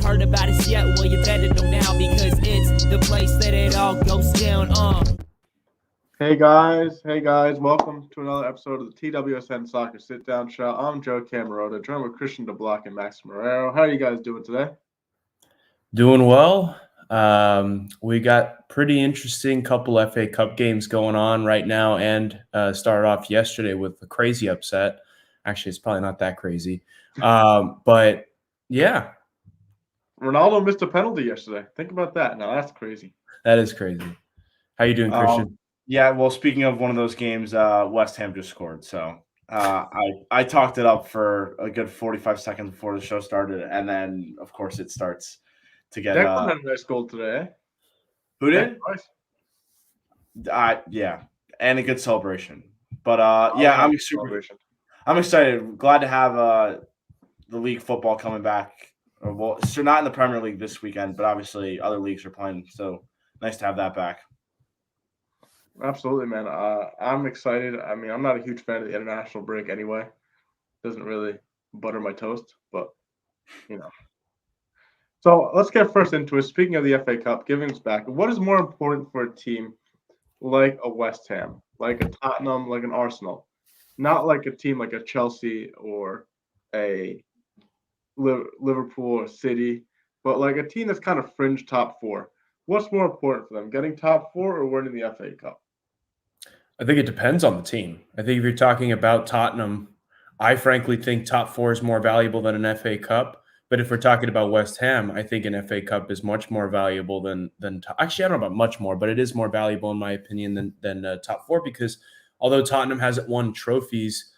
ain't heard about us yet, well, you better know now because it's the place that it all goes down. Hey guys, welcome to another episode of the TWSN Soccer Sit Down Show. I'm Joe Camarota, joined with Christian DeBlock and Max Marrero. How are you guys doing today? Doing well. We got pretty interesting couple FA Cup games going on right now, and started off yesterday with a crazy upset. Actually, it's probably not that crazy, but yeah, Ronaldo missed a penalty yesterday. Think about that. Now that's crazy. that is crazy. How you doing, Christian? Yeah, well, speaking of one of those games, West Ham just scored. So I talked it up for a good 45 seconds before the show started, and then of course it starts to get. Declan had a nice goal today. Who did? Nice. Yeah, and a good celebration. But yeah, I'm excited. Glad to have the league football coming back. Well, so not in the Premier League this weekend, but obviously other leagues are playing. So nice to have that back. Absolutely, man. I'm excited. I mean, I'm not a huge fan of the international break anyway. Doesn't really butter my toast, but you know. So let's get first into it. Speaking of the FA Cup, giving us back, what is more important for a team like a West Ham, like a Tottenham, like an Arsenal, not like a team like a Chelsea or a Liverpool or City, but like a team that's kind of fringe top four? What's more important for them, getting top four or winning the FA Cup? I think it depends on the team. I think if you're talking about Tottenham, I frankly think top four is more valuable than an FA Cup. But if we're talking about West Ham, I think an FA Cup is much more valuable than actually, I don't know about much more, but it is more valuable in my opinion than top four, because although Tottenham hasn't won trophies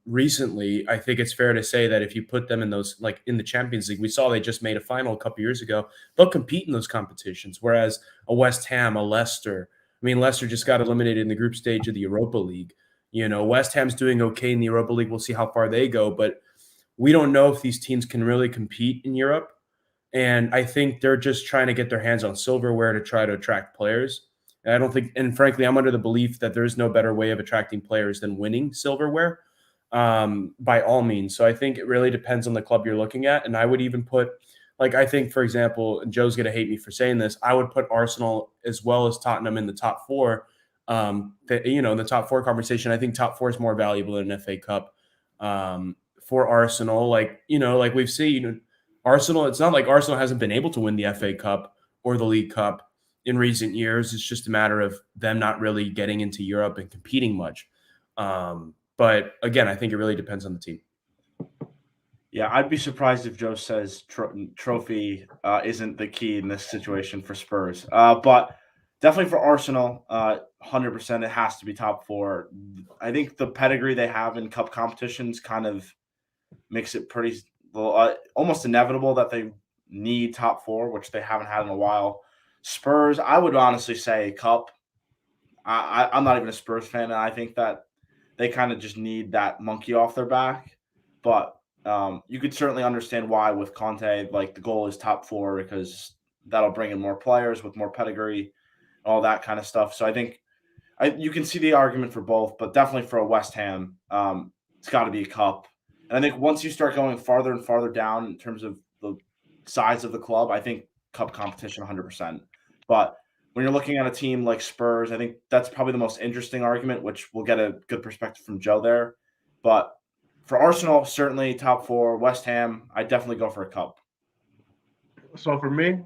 recently, I think it's fair to say that if you put them in those, like in the Champions League, we saw they just made a final a couple years ago, they'll compete in those competitions. Whereas a West Ham, a Leicester, I mean, Leicester just got eliminated in the group stage of the Europa League. You know, West Ham's doing okay in the Europa League. We'll see how far they go, but we don't know if these teams can really compete in Europe. And I think they're just trying to get their hands on silverware to try to attract players. And I don't think, and frankly, I'm under the belief that there is no better way of attracting players than winning silverware, by all means. So I think it really depends on the club you're looking at. And I would even put, like, I think, for example, and Joe's going to hate me for saying this, I would put Arsenal as well as Tottenham in the top four. In the top four conversation, I think top four is more valuable than an FA Cup. For Arsenal, like we've seen, Arsenal, it's not like Arsenal hasn't been able to win the FA Cup or the League Cup in recent years. It's just a matter of them not really getting into Europe and competing much. But again, I think it really depends on the team. Yeah, I'd be surprised if Joe says trophy isn't the key in this situation for Spurs. But definitely for Arsenal, 100% it has to be top four. I think the pedigree they have in cup competitions kind of makes it pretty almost inevitable that they need top four, which they haven't had in a while. Spurs, I would honestly say cup. I'm not even a Spurs fan, and I think that they kind of just need that monkey off their back. But you could certainly understand why with Conte, like the goal is top four, because that'll bring in more players with more pedigree, all that kind of stuff. So I think you can see the argument for both, but definitely for a West Ham, it's got to be a cup. And I think once you start going farther and farther down in terms of the size of the club, I think cup competition 100%. But when you're looking at a team like Spurs, I think that's probably the most interesting argument, which we'll get a good perspective from Joe there. But for Arsenal, certainly top four. West Ham, I definitely go for a cup. So for me,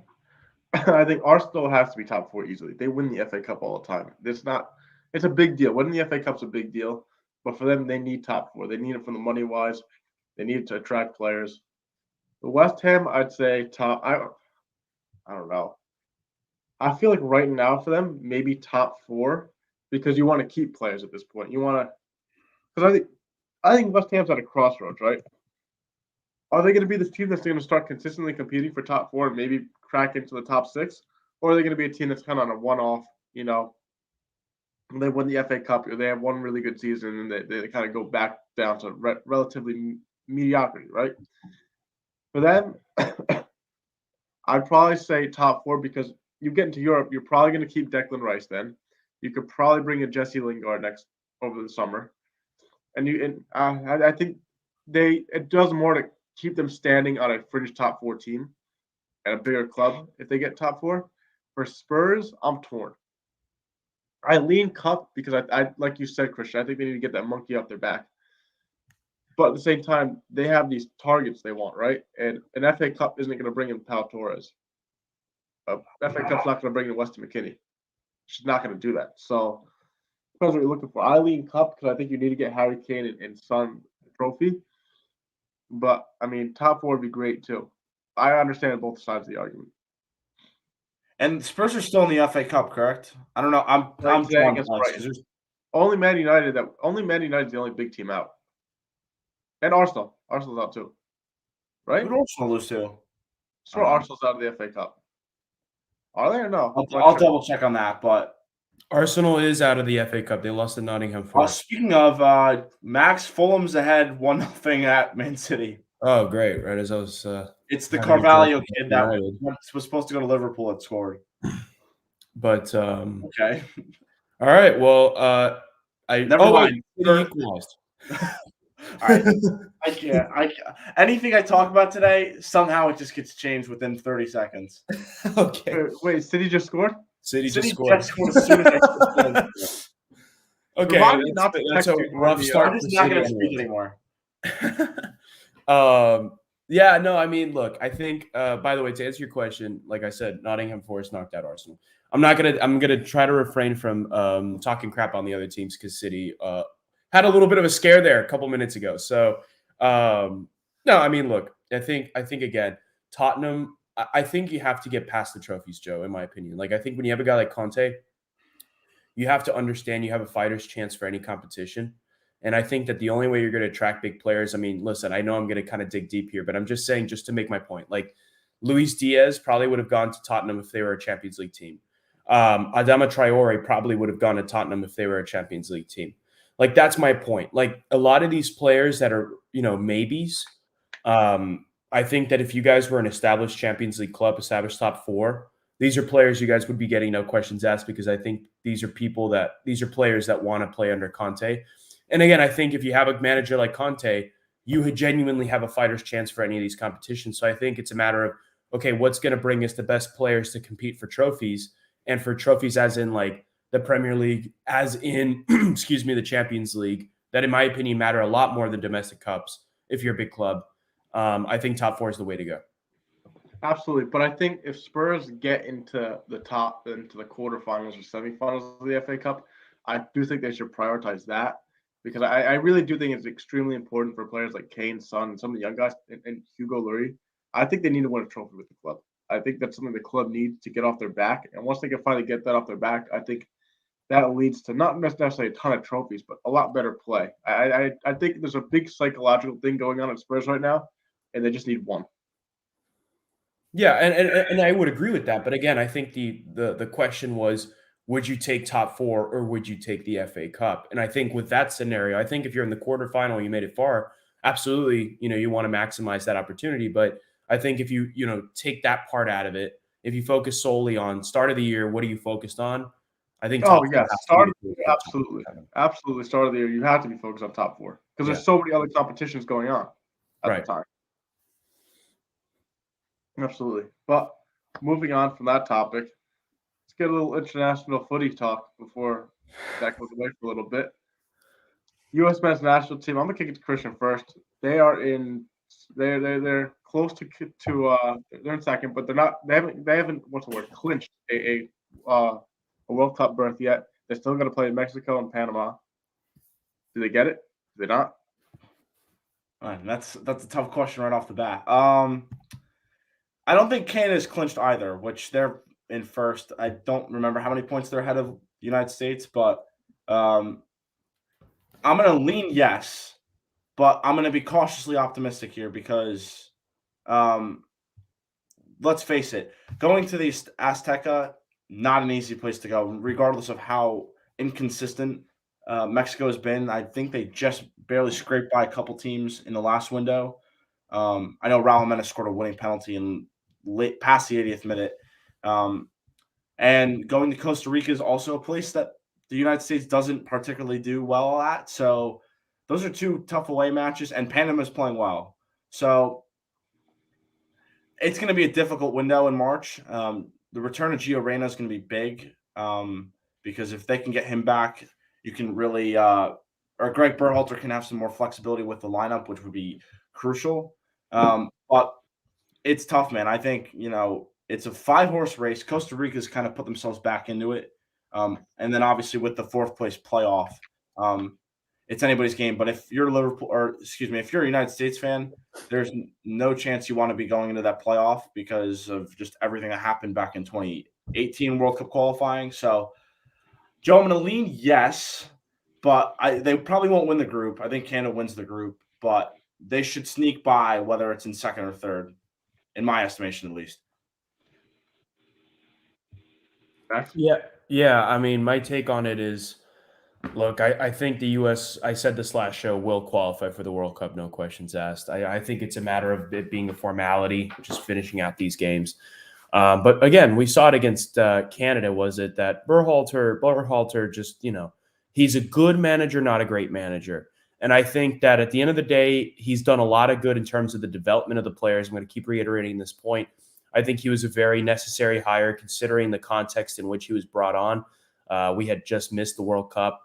I think Arsenal has to be top four easily. They win the FA Cup all the time. It's a big deal. Winning the FA Cup's a big deal. But for them, they need top four. They need it from the money-wise. They need it to attract players. The West Ham, I'd say top. I don't know. I feel like right now for them, maybe top four, because you want to keep players at this point. You want to, because I think West Ham's at a crossroads, right? Are they going to be this team that's going to start consistently competing for top four and maybe crack into the top six, or are they going to be a team that's kind of on a one-off? You know, they win the FA Cup, or they have one really good season, and they kind of go back down to relatively mediocrity, right? For them, I'd probably say top four, because you get into Europe, you're probably going to keep Declan Rice then. You could probably bring in Jesse Lingard over the summer. And I think it does more to keep them standing on a fringe top 4 team and a bigger club if they get top 4. For Spurs, I'm torn. I lean Cup because I like you said, Christian, I think they need to get that monkey off their back. But at the same time, they have these targets they want, right? And an FA Cup isn't going to bring in Pau Torres. FA Cup's not going to bring in Weston McKennie. She's not going to do that. So depends what you're looking for. I lean Cup because I think you need to get Harry Kane and Son trophy. But I mean, top 4 would be great too. I understand both sides of the argument. And Spurs are still in the FA Cup, correct? I don't know. I'm Right, drawn against by this, 'cause Brighton. there's- Only Man United is the only big team out. And Arsenal. Arsenal's out too. Right? Who did Arsenal lose to? So Arsenal's out of the FA Cup. Are they or no? I'll double check on that. But Arsenal is out of the FA Cup. They lost to Nottingham Forest. speaking of Max, Fulham's ahead 1-0 at Man City. Oh, great! Right as I was. It's the having Carvalho trouble kid that United. was supposed to go to Liverpool that scored. But Okay. all right. Well, Never mind. City equalized. All right. I can't. Anything I talk about today, somehow it just gets changed within 30 seconds. Okay. Wait, City just scored? City City just scored. as soon as I scored. Okay, Remind me not to that's text a you during rough the, start. I'm for just not City going to speak anyway. anymore. Yeah, no, I mean, look, I think, by the way, to answer your question, like I said, Nottingham Forest knocked out Arsenal. I'm gonna try to refrain from talking crap on the other teams because City had a little bit of a scare there a couple minutes ago. So, no, I mean, look, I think again, Tottenham, I think you have to get past the trophies, Joe, in my opinion. Like, I think when you have a guy like Conte, you have to understand you have a fighter's chance for any competition. And I think that the only way you're going to attract big players, I mean, listen, I know I'm going to kind of dig deep here, but I'm just saying, just to make my point, like Luis Diaz probably would have gone to Tottenham if they were a Champions League team. Adama Traore probably would have gone to Tottenham if they were a Champions League team. Like, that's my point. Like, a lot of these players that are, maybes, I think that if you guys were an established Champions League club, established top 4, these are players you guys would be getting no questions asked, because I think these are players that want to play under Conte. And again, I think if you have a manager like Conte, you would genuinely have a fighter's chance for any of these competitions. So I think it's a matter of, okay, what's going to bring us the best players to compete for trophies, and for trophies as in like the Premier League, as in, the Champions League, that in my opinion matter a lot more than domestic cups if you're a big club. I think top 4 is the way to go. Absolutely. But I think if Spurs get into the quarterfinals or semifinals of the FA Cup, I do think they should prioritize that. Because I really do think it's extremely important for players like Kane, Son, and some of the young guys, and Hugo Lloris. I think they need to win a trophy with the club. I think that's something the club needs to get off their back. And once they can finally get that off their back, I think that leads to not necessarily a ton of trophies, but a lot better play. I think there's a big psychological thing going on at Spurs right now, and they just need one. Yeah, and I would agree with that. But again, I think the question was, would you take top 4 or would you take the FA Cup? And I think with that scenario, I think if you're in the quarterfinal, you made it far, absolutely, you want to maximize that opportunity. But I think if you take that part out of it, if you focus solely on start of the year, what are you focused on? I think start of the year, absolutely. Start of the year, you have to be focused on top 4 because there's so many other competitions going on at the time. Absolutely. But moving on from that topic, let's get a little international footy talk before that goes away for a little bit. U.S. men's national team. I'm gonna kick it to Christian first. They are in. They're close to. They're in second, but they're not. They haven't. What's the word? Clinched a World Cup berth yet. They're still gonna play Mexico and Panama. Do they get it? Do they not? That's a tough question right off the bat. I don't think Canada's clinched either, which they're in first. I don't remember how many points they're ahead of the United States, but I'm going to lean yes, but I'm going to be cautiously optimistic here because let's face it, going to the Azteca, not an easy place to go, regardless of how inconsistent Mexico has been. I think they just barely scraped by a couple teams in the last window. I know Raul Jimenez scored a winning penalty in past the 80th minute. And going to Costa Rica is also a place that the United States doesn't particularly do well at. So those are 2 tough away matches, and Panama's playing well. So it's going to be a difficult window in March. The return of Gio Reyna is going to be big because if they can get him back, you can really or Greg Berhalter can have some more flexibility with the lineup, which would be crucial. But it's tough, man. I think, it's a 5-horse race. Costa Rica's kind of put themselves back into it. And then obviously with the 4th place playoff, it's anybody's game. But if you're if you're a United States fan, there's no chance you want to be going into that playoff because of just everything that happened back in 2018 World Cup qualifying. So, Joe, I'm going to lean yes, but they probably won't win the group. I think Canada wins the group, but they should sneak by, whether it's in second or third, in my estimation at least. Yeah. I mean, my take on it is, look, I think the U.S., I said this last show, will qualify for the World Cup, no questions asked. I think it's a matter of it being a formality, just finishing out these games. But again, we saw it against Canada, was it that Berhalter just, he's a good manager, not a great manager. And I think that at the end of the day, he's done a lot of good in terms of the development of the players. I'm going to keep reiterating this point. I think he was a very necessary hire considering the context in which he was brought on. We had just missed the World Cup.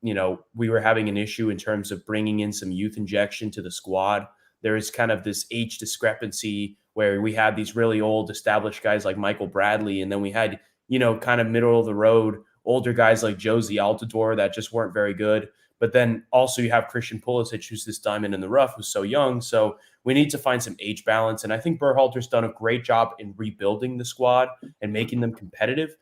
We were having an issue in terms of bringing in some youth injection to the squad. There is kind of this age discrepancy where we had these really old established guys like Michael Bradley, and then we had, kind of middle of the road older guys like Josie Altidore that just weren't very good. But then also you have Christian Pulisic, who's this diamond in the rough, who's so young. So we need to find some age balance. And I think Berhalter's done a great job in rebuilding the squad and making them competitive.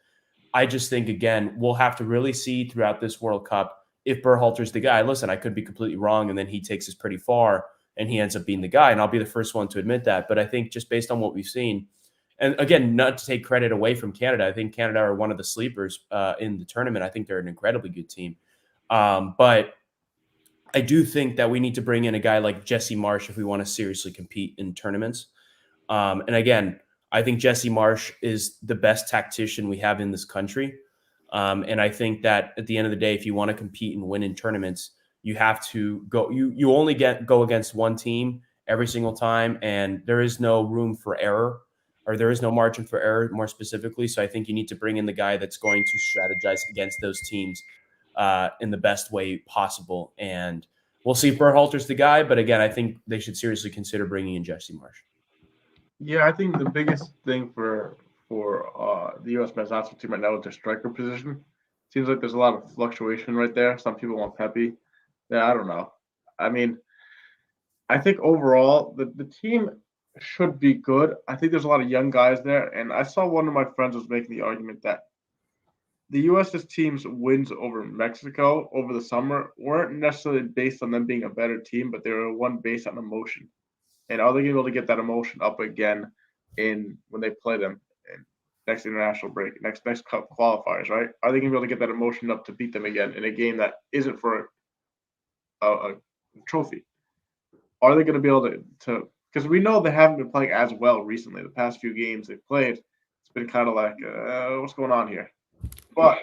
I just think, again, we'll have to really see throughout this World Cup if Berhalter's the guy. Listen, I could be completely wrong, and then he takes us pretty far, and he ends up being the guy, and I'll be the first one to admit that. But I think just based on what we've seen, and again, not to take credit away from Canada, I think Canada are one of the sleepers in the tournament. I think they're an incredibly good team. But I do think that we need to bring in a guy like Jesse Marsch if we want to seriously compete in tournaments. And again, I think Jesse Marsch is the best tactician we have in this country. And I think that at the end of the day, if you want to compete and win in tournaments, you have to go, you only go against one team every single time. And there is no room for error, or there is no margin for error more specifically. So I think you need to bring in the guy that's going to strategize against those teams in the best way possible. And we'll see if Berhalter's the guy. But again, I think they should seriously consider bringing in Jesse Marsch. Yeah, I think the biggest thing for the U.S. men's national team right now is their striker position. Seems like there's a lot of fluctuation right there. Some people want Pepe. Yeah, I don't know. I mean, I think overall the team should be good. I think there's a lot of young guys there, and I saw one of my friends was making the argument that the U.S.'s team's wins over Mexico over the summer weren't necessarily based on them being a better team, but they were one based on emotion. And are they going to be able to get that emotion up again when they play them in next international break, next cup qualifiers, right? Are they going to be able to get that emotion up to beat them again in a game that isn't for a trophy? Are they going to be able to because we know they haven't been playing as well recently. The past few games they've played, it's been kind of like, what's going on here? But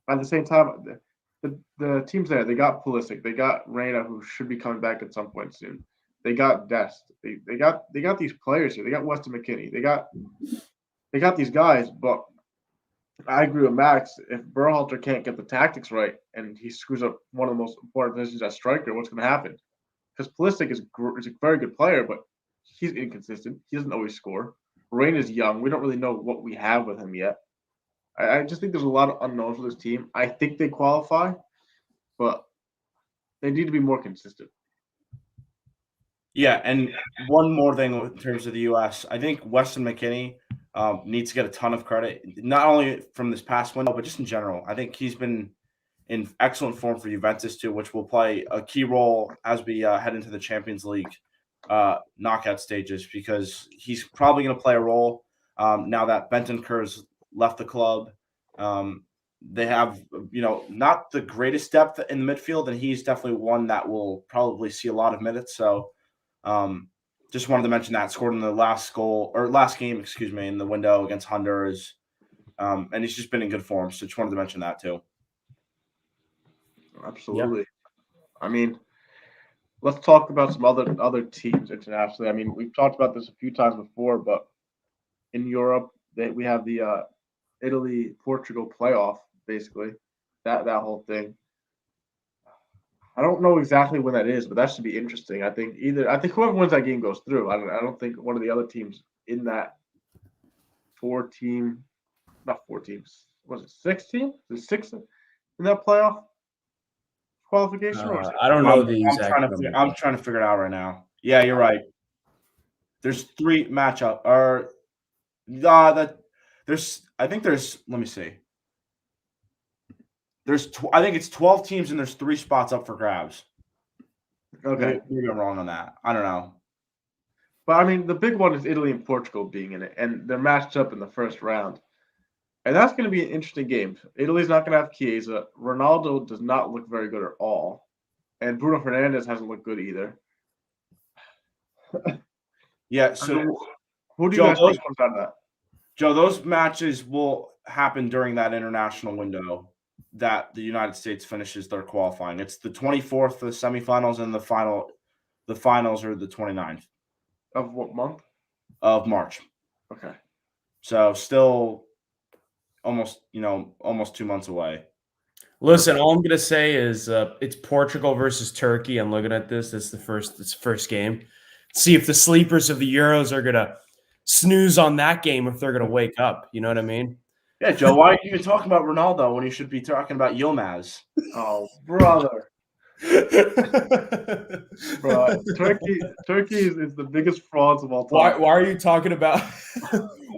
at the same time, the team's there. They got Pulisic. They got Reyna, who should be coming back at some point soon. They got Dest. They got these players here. They got Weston McKennie. They got these guys. But I agree with Max. If Berhalter can't get the tactics right and he screws up one of the most important positions as striker, what's going to happen? Because Pulisic is a very good player, but he's inconsistent. He doesn't always score. Rain is young. We don't really know what we have with him yet. I just think there's a lot of unknowns for this team. I think they qualify, but they need to be more consistent. Yeah, and one more thing in terms of the U.S., I think Weston McKennie needs to get a ton of credit, not only from this past window, but just in general. I think he's been in excellent form for Juventus too, which will play a key role as we head into the Champions League knockout stages, because he's probably going to play a role now that Bentancur's left the club. They have, not the greatest depth in the midfield, and he's definitely one that will probably see a lot of minutes. So just wanted to mention that. Scored in the last game, in the window against Honduras. And he's just been in good form. So just wanted to mention that too. Absolutely. Yeah. I mean, let's talk about some other teams internationally. I mean, we've talked about this a few times before, but in Europe, we have the Italy Portugal playoff, basically that whole thing. I don't know exactly when that is, but that should be interesting. I think whoever wins that game goes through. I don't think one of the other teams in that not 4 teams. Was it 6 teams? Is it 6 in that playoff qualification, or is it? I don't know the exact I'm trying to figure it out right now. Yeah, you're right. There's 3 matchup or I think there's let me see. I think it's 12 teams and there's 3 spots up for grabs. Okay. Maybe I'm wrong on that. I don't know. But I mean, the big one is Italy and Portugal being in it, and they're matched up in the first round. And that's going to be an interesting game. Italy's not going to have Chiesa. Ronaldo does not look very good at all. And Bruno Fernandes hasn't looked good either. Yeah, so who do you guys think comes out of that? Joe, those matches will happen during that international window that the United States finishes their qualifying. It's the 24th, the semifinals, and the finals are the 29th. Of what month? Of March. Okay. So still almost 2 months away. Listen, all I'm gonna say is it's Portugal versus Turkey. I'm looking at this. It's the first game. See if the sleepers of the Euros are gonna snooze on that game, if they're gonna wake up. You know what I mean? Yeah, Joe. Why are you even talking about Ronaldo when you should be talking about Yilmaz? Oh, brother. Bro, Turkey is the biggest frauds of all time. Why are you talking about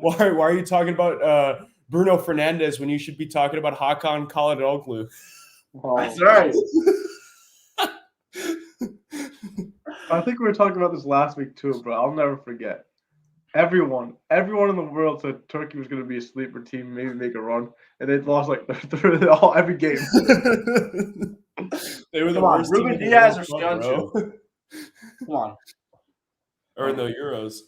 why are you talking about Bruno Fernandes when you should be talking about Hakan Çalhanoğlu? Oh. That's right. I think we were talking about this last week too, bro. I'll never forget. Everyone in the world said Turkey was going to be a sleeper team, maybe make a run, and they lost like every game. They were the worst team Ruben in the Diaz World or Cup, bro. Come on. Or in the Euros.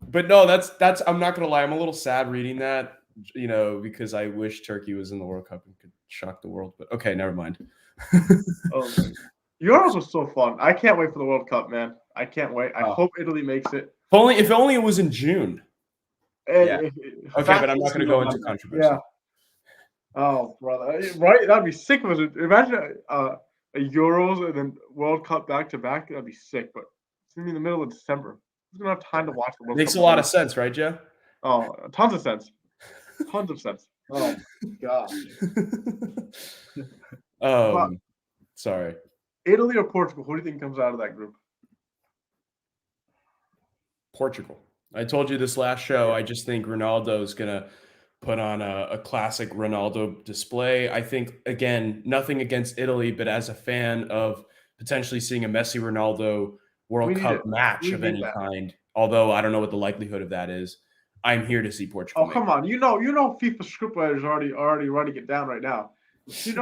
But no, that's I'm not gonna lie, I'm a little sad reading that, because I wish Turkey was in the World Cup and could shock the world. But okay, never mind. Euros was so fun. I can't wait for the World Cup, man. I can't wait. I hope Italy makes it. If only it was in June. Yeah. Okay, but I'm not gonna go into controversy. Yeah. Oh, brother. Right? That'd be sick. Imagine a Euros and then World Cup back to back. That'd be sick. But it's gonna be in the middle of December. Who's gonna have time to watch the World Cup? Makes a lot of sense, right, Joe? Oh, tons of sense. Tons of sense. Oh gosh. Sorry. Italy or Portugal? Who do you think comes out of that group? Portugal. I told you this last show. I just think Ronaldo is gonna put on a classic Ronaldo display. I think, again, nothing against Italy, but as a fan of potentially seeing a Messi Ronaldo World Cup match of any kind, although I don't know what the likelihood of that is, I'm here to see Portugal. Oh, come on. You know FIFA scriptwriters are already writing it down right now.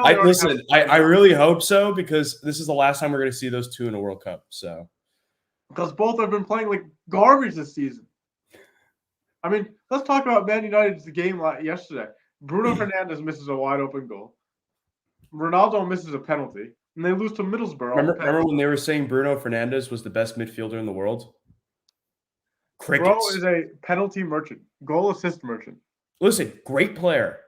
I really hope so, because this is the last time we're going to see those two in a World Cup. So, because both have been playing like garbage this season. I mean, let's talk about Man United's game yesterday. Bruno Fernandes misses a wide open goal. Ronaldo misses a penalty, and they lose to Middlesbrough. Remember when they were saying Bruno Fernandes was the best midfielder in the world? Crickets. Bro is a penalty merchant, goal assist merchant. Listen, great player.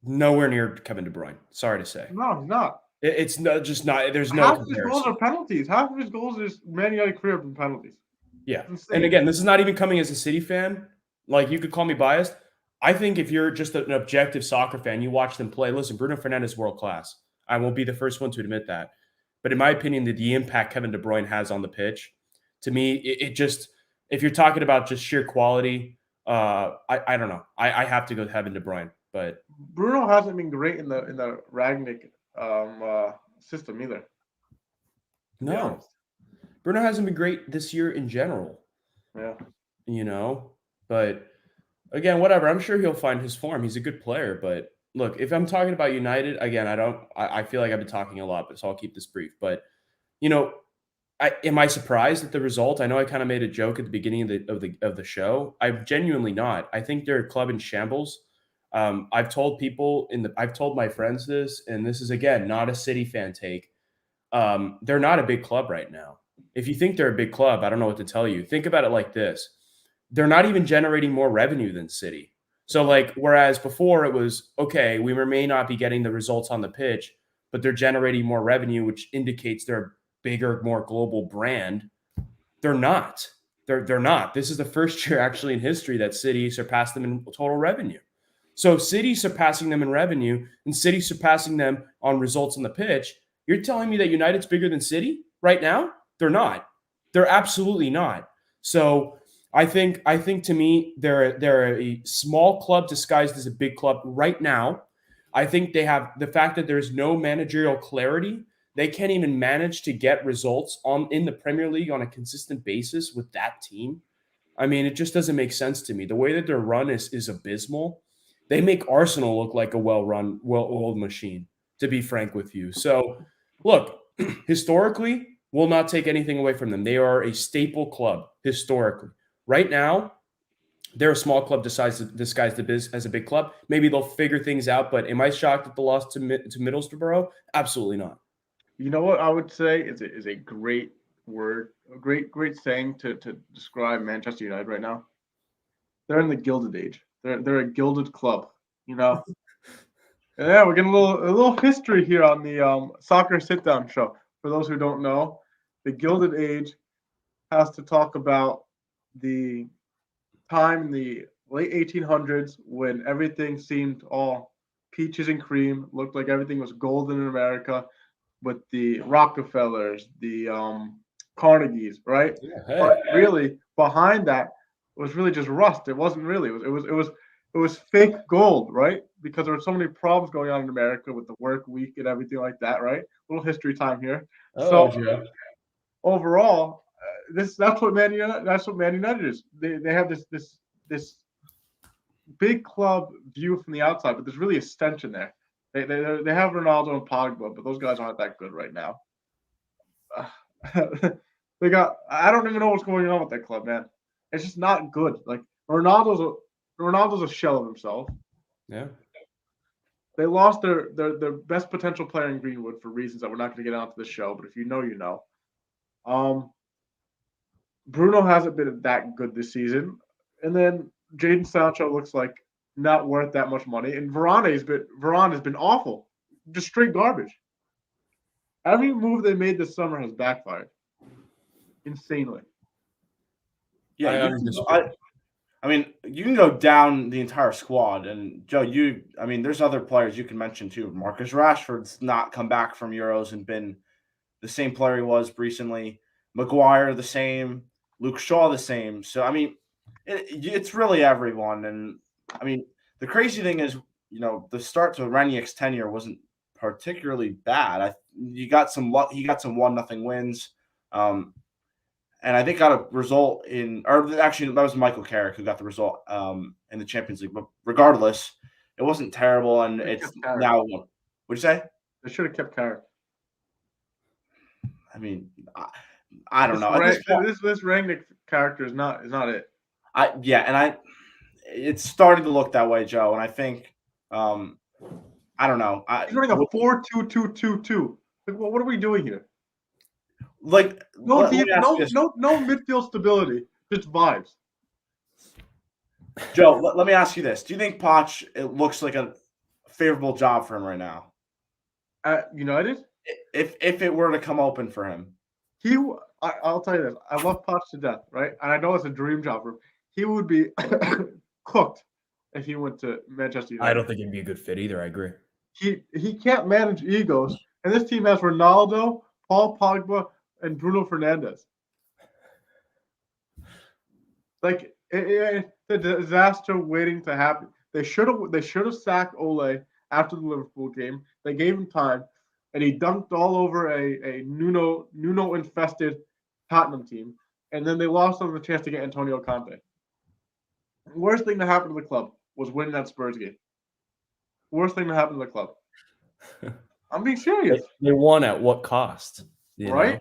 Nowhere near Kevin De Bruyne. Sorry to say. No, he's not. It's just not. There's no Half comparison. of his goals are penalties. Half of his goals is Man United career from penalties. Yeah. And again, this is not even coming as a City fan. Like, you could call me biased. I think if you're just an objective soccer fan, you watch them play. Listen, Bruno Fernandes is world class. I won't be the first one to admit that. But in my opinion, the impact Kevin De Bruyne has on the pitch, to me, it just, if you're talking about just sheer quality, I don't know. I have to go with Kevin De Bruyne. But Bruno hasn't been great in the Ragnick system either. No. Bruno hasn't been great this year in general. Yeah. But again, whatever. I'm sure he'll find his form. He's a good player. But look, if I'm talking about United, again, I feel like I've been talking a lot, so I'll keep this brief. But, am I surprised at the result? I know I kind of made a joke at the beginning of the show. I'm genuinely not. I think they're a club in shambles. I've told my friends this, and this is, again, not a City fan take. they're not a big club right now. If you think they're a big club, I don't know what to tell you. Think about it like this. They're not even generating more revenue than City. So, like, whereas before it was, okay, we may not be getting the results on the pitch, but they're generating more revenue, which indicates they're a bigger, more global brand. They're not. They're not. This is the first year actually in history that City surpassed them in total revenue. So City surpassing them in revenue and City surpassing them on results on the pitch. You're telling me that United's bigger than City right now? They're not. They're absolutely not. So I think to me they're a small club disguised as a big club right now. I think they have the fact that there's no managerial clarity. They can't even manage to get results in the Premier League on a consistent basis with that team. I mean, it just doesn't make sense to me. The way that their run is abysmal. They make Arsenal look like a well-run, well-oiled machine, to be frank with you. So, look, historically, we'll not take anything away from them. They are a staple club historically. Right now, they're a small club disguised as a big club. Maybe they'll figure things out, but am I shocked at the loss to Middlesbrough? Absolutely not. You know what I would say is a great word, a great saying to describe Manchester United right now. They're in the Gilded Age. They're a gilded club, you know. Yeah, we're getting a little history here on the soccer sit down show. For those who don't know, the Gilded Age has to talk about the time in the late 1800s when everything seemed all peaches and cream, looked like everything was golden in America, with the Rockefellers, the Carnegies, right? Yeah, hey. But really, behind that was really just rust. It wasn't really. It was fake gold, right? Because there were so many problems going on in America with the work week and everything like that, right? A little history time here. So overall, that's what Man United is. They have this big club view from the outside, but there's really a stench in there. They have Ronaldo and Pogba, but those guys aren't that good right now. They got I don't even know what's going on with that club, man. It's just not good. Like Ronaldo's a shell of himself. Yeah. They lost their best potential player in Greenwood for reasons that we're not going to get onto the show, but if you know, you know. Bruno hasn't been that good this season, and then Jadon Sancho looks like not worth that much money, and Varane has been awful, just straight garbage. Every move they made this summer has backfired, insanely. Yeah, I mean, you can go down the entire squad, and Joe, there's other players you can mention too. Marcus Rashford's not come back from Euros and been the same player he was recently. Maguire the same, Luke Shaw the same. So I mean, it's really everyone. And I mean, the crazy thing is, the start to Ranieri's tenure wasn't particularly bad. He got some 1-0 wins. And I think got a result that was Michael Carrick who got the result in the Champions League. But regardless, it wasn't terrible, and it's now. What'd you say? They should have kept Carrick. I mean, I don't know. This Rangnick character is not it. It's starting to look that way, Joe. And I think, I don't know. He's running a 4-2-2-2-2. Like, what are we doing here? Like no midfield stability, just vibes. Joe, let me ask you this: do you think Poch it looks like a favorable job for him right now? At United, if it were to come open for him, I'll tell you this: I love Poch to death, right? And I know it's a dream job for him. He would be cooked if he went to Manchester United. I don't think he'd be a good fit either. I agree. He can't manage egos, and this team has Ronaldo, Paul Pogba, and Bruno Fernandes. Like it's a disaster waiting to happen. They should have sacked Ole after the Liverpool game. They gave him time, and he dunked all over a Nuno infested Tottenham team, and then they lost on the chance to get Antonio Conte. The worst thing that happened to the club was winning that Spurs game. Worst thing that happened to the club. I'm being serious. They won at what cost? Right?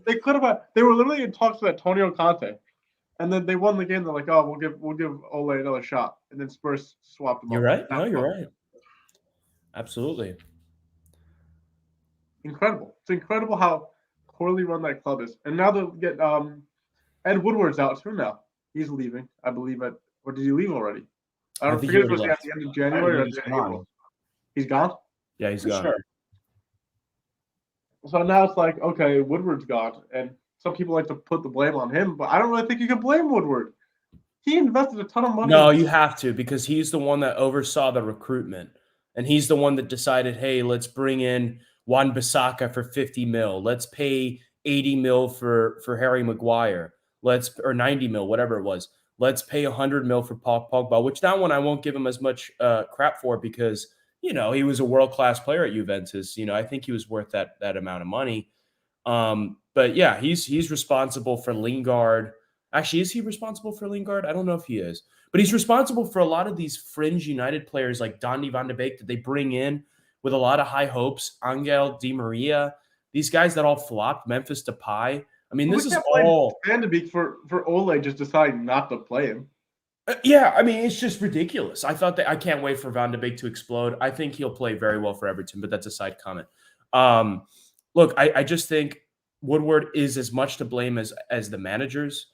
They could have. They were literally in talks with Antonio Conte, and then they won the game. They're like, "Oh, we'll give Ole another shot," and then Spurs swapped them. You're right. No, you're right. Absolutely. incredible. It's incredible how poorly run that club is. And now they'll get Ed Woodward's out too now. He's leaving, I believe. Or did he leave already? I don't think forget he if it was already at the end of January or at the end of April. He's gone? Yeah, he's For gone. sure. So now it's like, okay, Woodward's gone. And some people like to put the blame on him, but I don't really think you can blame Woodward. He invested a ton of money. No, you have to, because he's the one that oversaw the recruitment. And he's the one that decided, hey, let's bring in Juan Bissaka for 50 mil. Let's pay 80 mil for Harry Maguire. Or 90 mil, whatever it was. Let's pay 100 mil for Paul Pogba, which that one I won't give him as much crap for, because, he was a world-class player at Juventus. I think he was worth that amount of money. But yeah, he's responsible for Lingard. Actually, is he responsible for Lingard? I don't know if he is. But he's responsible for a lot of these fringe United players like Donny van de Beek that they bring in with a lot of high hopes. Angel Di Maria. These guys that all flopped. Memphis Depay. I mean, this is all Van de Beek for Ole just deciding not to play him. Yeah, I mean, it's just ridiculous. I can't wait for Van de Beek to explode. I think he'll play very well for Everton, but that's a side comment. Look, I just think Woodward is as much to blame as the managers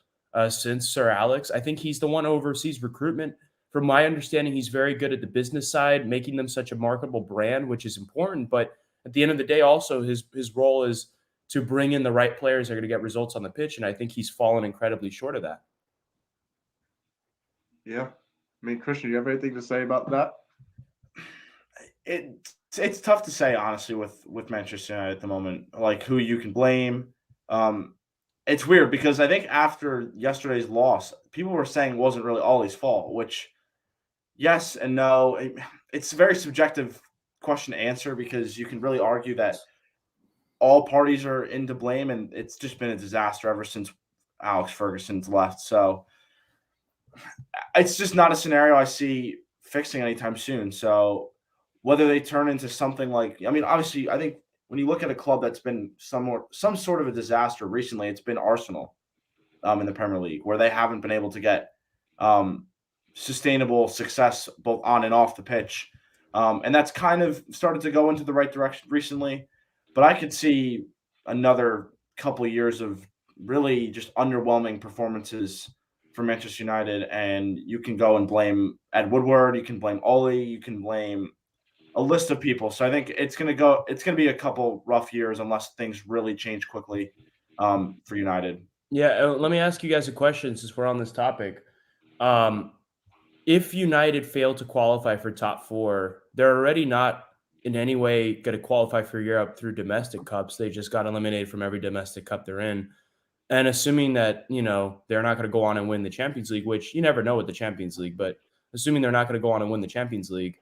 since Sir Alex. I think he's the one who oversees recruitment. From my understanding, he's very good at the business side, making them such a marketable brand, which is important. But at the end of the day, also his role is to bring in the right players that are going to get results on the pitch, and I think he's fallen incredibly short of that. Yeah. I mean, Christian, you have anything to say about that? It's tough to say, honestly, with Manchester United at the moment, like who you can blame. It's weird because I think after yesterday's loss, people were saying it wasn't really Ollie's fault, which yes and no. It's a very subjective question to answer because you can really argue that all parties are in to blame, and it's just been a disaster ever since Alex Ferguson's left. So it's just not a scenario I see fixing anytime soon. So whether they turn into something like, I mean, obviously, I think when you look at a club that's been some sort of a disaster recently, it's been Arsenal in the Premier League, where they haven't been able to get sustainable success both on and off the pitch. And that's kind of started to go into the right direction recently. But I could see another couple of years of really just underwhelming performances for Manchester United, and you can go and blame Ed Woodward, you can blame Ole, you can blame a list of people. So I think it's going to be a couple rough years unless things really change quickly for United. Yeah, let me ask you guys a question since we're on this topic. If United fail to qualify for top four, they're already not in any way going to qualify for Europe through domestic cups. They just got eliminated from every domestic cup they're in. And assuming that, they're not going to go on and win the Champions League, which you never know with the Champions League, but assuming they're not going to go on and win the Champions League,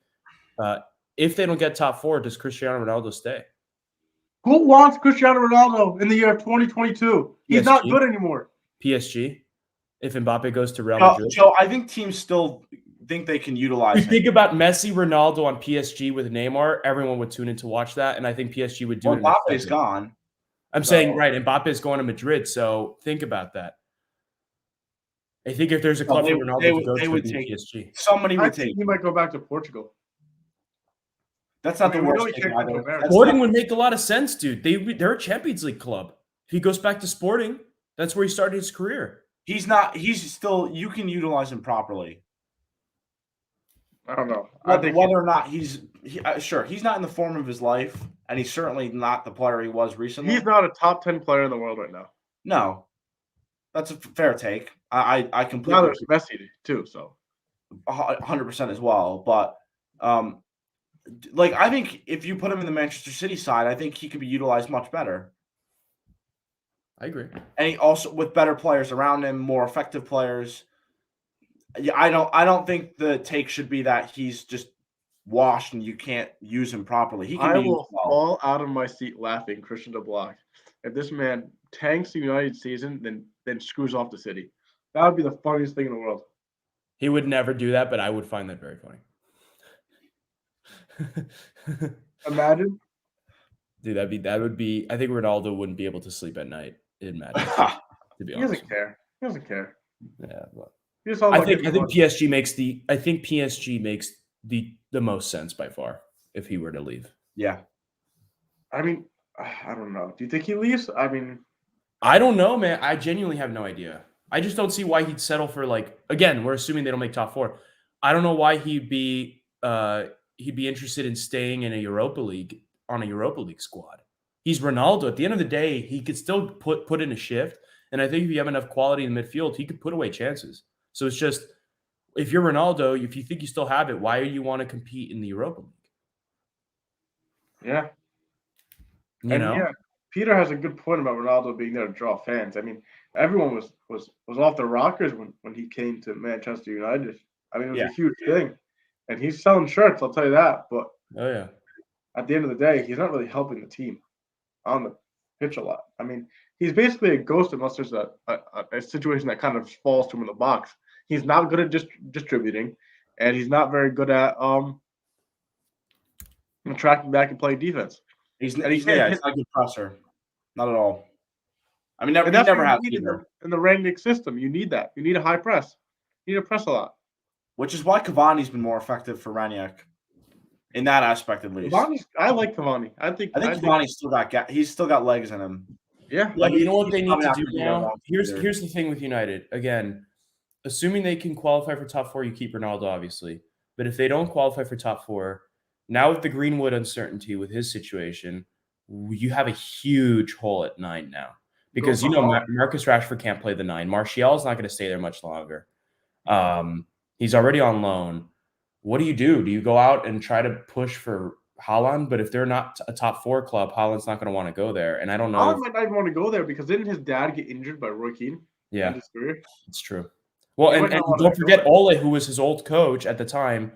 if they don't get top four, does Cristiano Ronaldo stay? Who wants Cristiano Ronaldo in the year of 2022? He's PSG? Not good anymore. PSG? If Mbappe goes to Real Madrid? Joe, I think teams still think they can utilize him. Think about Messi, Ronaldo on PSG with Neymar. Everyone would tune in to watch that, and I think PSG would do it. Mbappe's gone. I'm saying, right, Mbappe's going to Madrid, so think about that. I think if there's a club for Ronaldo to go to, would take PSG. Somebody would take. He might go back to Portugal. That's not the worst thing either. Sporting would make a lot of sense, dude. They're a Champions League club. If he goes back to Sporting, that's where he started his career. He's not. He's still. You can utilize him properly. I don't know. Whether or not he's sure he's not in the form of his life, and he's certainly not the player he was recently. He's not a top 10 player in the world right now. No, that's a fair take. I completely. Now there's Messi too, so 100% as well. But I think if you put him in the Manchester City side, I think he could be utilized much better. I agree. And he also with better players around him, more effective players. Yeah, I don't think the take should be that he's just washed and you can't use him properly. I will fall out of my seat laughing, Christian de Block. If this man tanks the United season, then screws off the City. That would be the funniest thing in the world. He would never do that, but I would find that very funny. Imagine. Dude, that would be. I think Ronaldo wouldn't be able to sleep at night in Madrid. To be honest, He doesn't care. Yeah, but I think PSG makes the most sense by far if he were to leave. Yeah, I mean, I don't know. Do you think he leaves? I mean, I don't know, man. I genuinely have no idea. I just don't see why he'd settle for again, we're assuming they don't make top 4. I don't know why he'd be interested in staying in a Europa League squad. He's Ronaldo. At the end of the day, he could still put in a shift. And I think if you have enough quality in midfield, he could put away chances. So it's just, if you're Ronaldo, if you think you still have it, why do you want to compete in the Europa League? yeah. You know? Yeah, Peter has a good point about Ronaldo being there to draw fans. I mean, everyone was off their rockers when he came to Manchester United. I mean, it was a huge thing. And he's selling shirts, I'll tell you that. But Oh, yeah. at the end of the day, he's not really helping the team on the pitch a lot. I mean, he's basically a ghost unless there's a situation that kind of falls to him in the box. He's not good at distributing, and he's not very good at tracking back and playing defense. He's not a good presser. Not at all. I mean, never has either. In the Rangnick system, you need that. You need a high press. You need to press a lot. Which is why Cavani's been more effective for Rangnick. In that aspect, at least. I like Cavani. I think Cavani's still got legs in him. Yeah. Like, you know what they need to do now? Here's the thing with United. Again, assuming they can qualify for top 4, you keep Ronaldo, obviously. But if they don't qualify for top 4, now with the Greenwood uncertainty with his situation, you have a huge hole at 9 now. Because, Marcus Rashford can't play the 9. Martial's not going to stay there much longer. He's already on loan. What do? Do you go out and try to push for Haaland? But if they're not a top 4 club, Haaland's not going to want to go there. And I don't know. Haaland might not even want to go there because didn't his dad get injured by Roy Keane? Yeah, his career? It's true. Well, and don't forget Ole, who was his old coach at the time.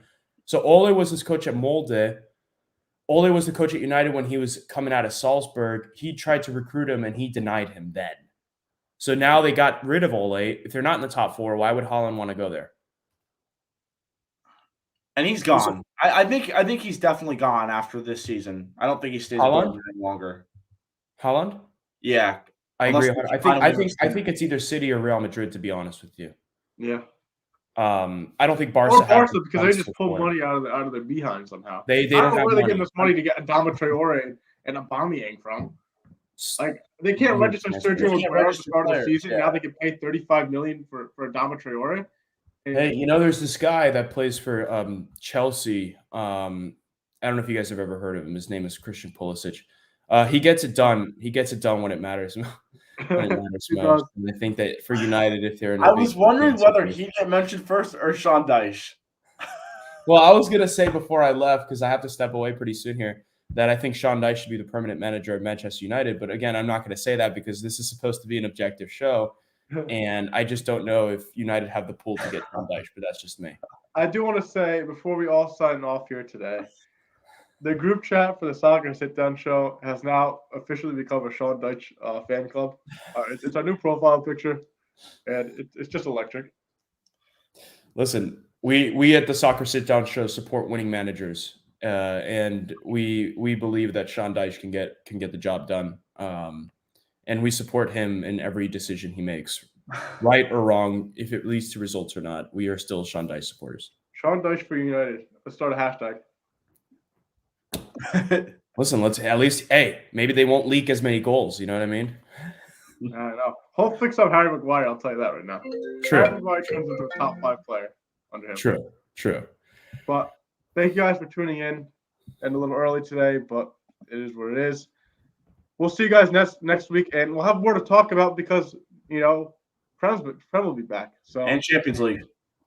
So Ole was his coach at Molde. Ole was the coach at United when he was coming out of Salzburg. He tried to recruit him, and he denied him then. So now they got rid of Ole. If they're not in the top 4, why would Haaland want to go there? And he's gone. I think he's definitely gone after this season. I don't think he stays there any longer. Haaland? Yeah, I agree. I think it's either City or Real Madrid, to be honest with you. Yeah. I don't think Barca. Or Barca because they just pull money out of their behind somehow. They don't know where they're getting this money to get Adama Traore and Aubameyang from. Like, they can't register Sergio Aguero at the start of the season. Yeah. Now they can pay $35 million for Adama Traore. Hey, there's this guy that plays for Chelsea. I don't know if you guys have ever heard of him. His name is Christian Pulisic. He gets it done. He gets it done when it matters. When it matters most. And I think that for United, if they're in I was wondering whether he got mentioned first or Sean Dyche. Well, I was gonna say before I left, because I have to step away pretty soon here, that I think Sean Dyche should be the permanent manager of Manchester United. But again, I'm not going to say that because this is supposed to be an objective show. And I just don't know if United have the pool to get Sean Dyche, but that's just me. I do want to say, before we all sign off here today, the group chat for the Soccer Sit-Down Show has now officially become a Sean Dyche fan club. It's our new profile picture, and it's just electric. Listen, we at the Soccer Sit-Down Show support winning managers, and we believe that Sean Dyche can get the job done. And we support him in every decision he makes, right or wrong, if it leads to results or not. We are still Sean Dyche supporters. Sean Dyche for United. Let's start a hashtag. Listen, let's at least, maybe they won't leak as many goals. You know what I mean? I know. Hope fix up Harry Maguire. I'll tell you that right now. True. Harry Maguire turns into a top 5 player under him. True. But thank you guys for tuning in. And a little early today, but it is what it is. We'll see you guys next week, and we'll have more to talk about because Prem will be back. So and Champions League.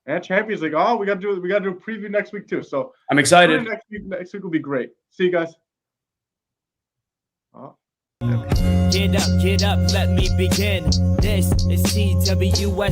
Oh, we got to do a preview next week too. So I'm excited. Next week will be great. See you guys. Get up, let me begin. This is CWS.